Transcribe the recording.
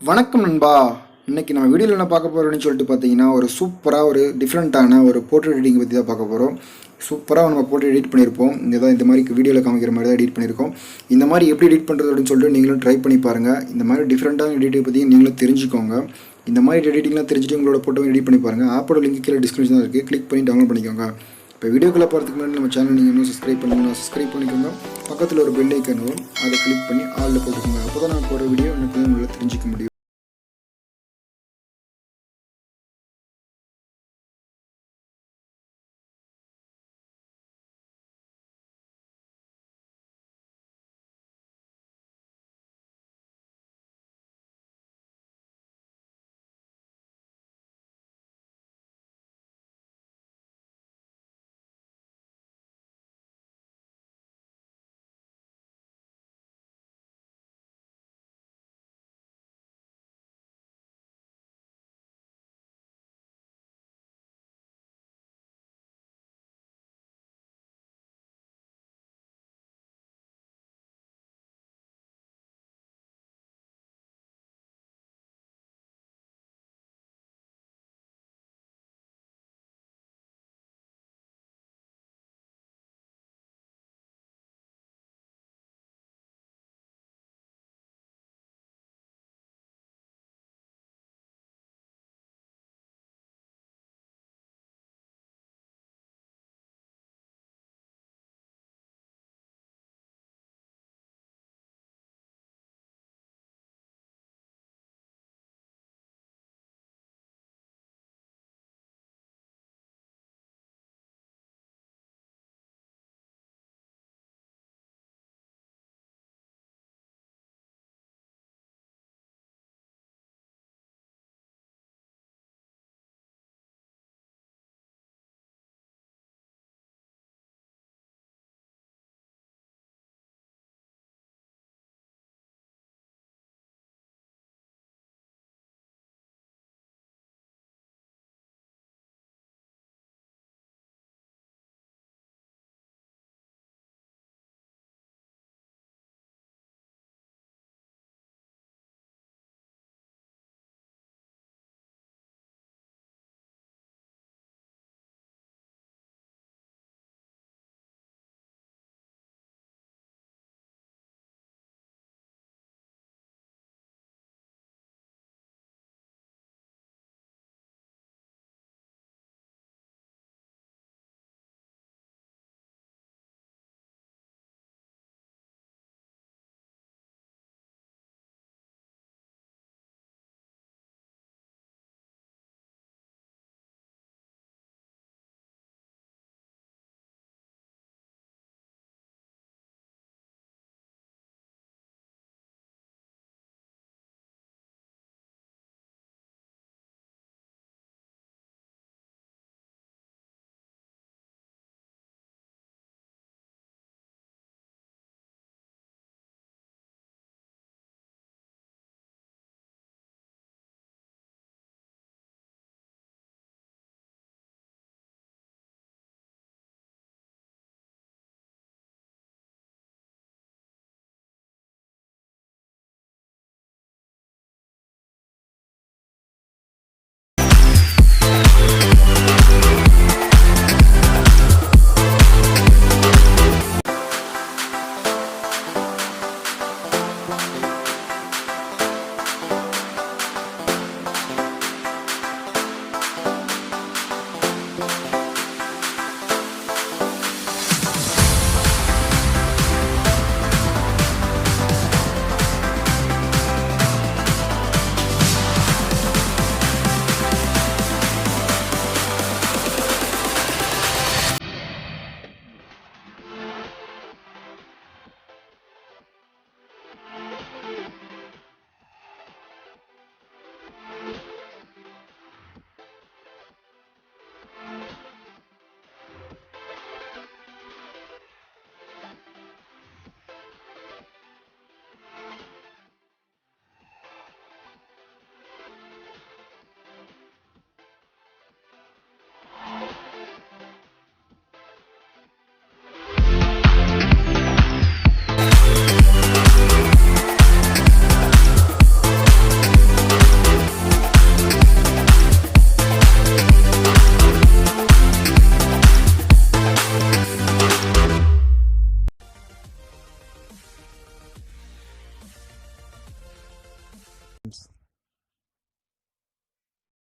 வணக்கம் நண்பா. இன்றைக்கி நம்ம வீடியோவில் என்ன பார்க்க போகிறோம்னு சொல்லிட்டு பார்த்தீங்கன்னா ஒரு சூப்பராக ஒரு டிஃப்ரெண்ட்டான ஒரு போர்ட்ரேட் எடிட்டிங் பற்றி தான் பார்க்க போகிறோம். சூப்பராக நம்ம போர்ட்ரேட் எடிட் பண்ணியிருப்போம். இந்த மாதிரி வீடியோவில் காமிக்கிற மாதிரி தான் எடிட் பண்ணியிருக்கோம். இந்த மாதிரி எப்படி எடிட் பண்ணுறது அப்படின்னு சொல்லிட்டு நீங்களும் ட்ரை பண்ணி பாருங்கள். இந்த மாதிரி டிஃப்ரெண்ட்டான எடிட்டிங் பற்றி நீங்களும் தெரிஞ்சுக்கோங்க. இந்த மாதிரி எடிட்டிங்லாம் தெரிஞ்சுட்டு உங்களோட போட்டோ எடிட் பண்ணி பாருங்கள். ஆப்போட லிங்க் கீழே டிஸ்கிரிப்ஷன் தான் இருக்குது, கிளிக் பண்ணி டவுன்லோட் பண்ணிக்கோங்க. இப்போ வீடியோக்குள்ளே போகிறதுக்கு முன்னாடி நம்ம சேனல் நீங்கள் இன்னும் சப்ஸ்கிரைப் பண்ணிக்கோங்க. பக்கத்தில் ஒரு பெல் ஐக்கன் வரும், அதை கிளிக் பண்ணி ஆளில் போட்டுக்கோங்க. அப்போ தான் நான் போகிற வீடியோ எனக்கு உங்களை தெரிஞ்சிக்க முடியும்.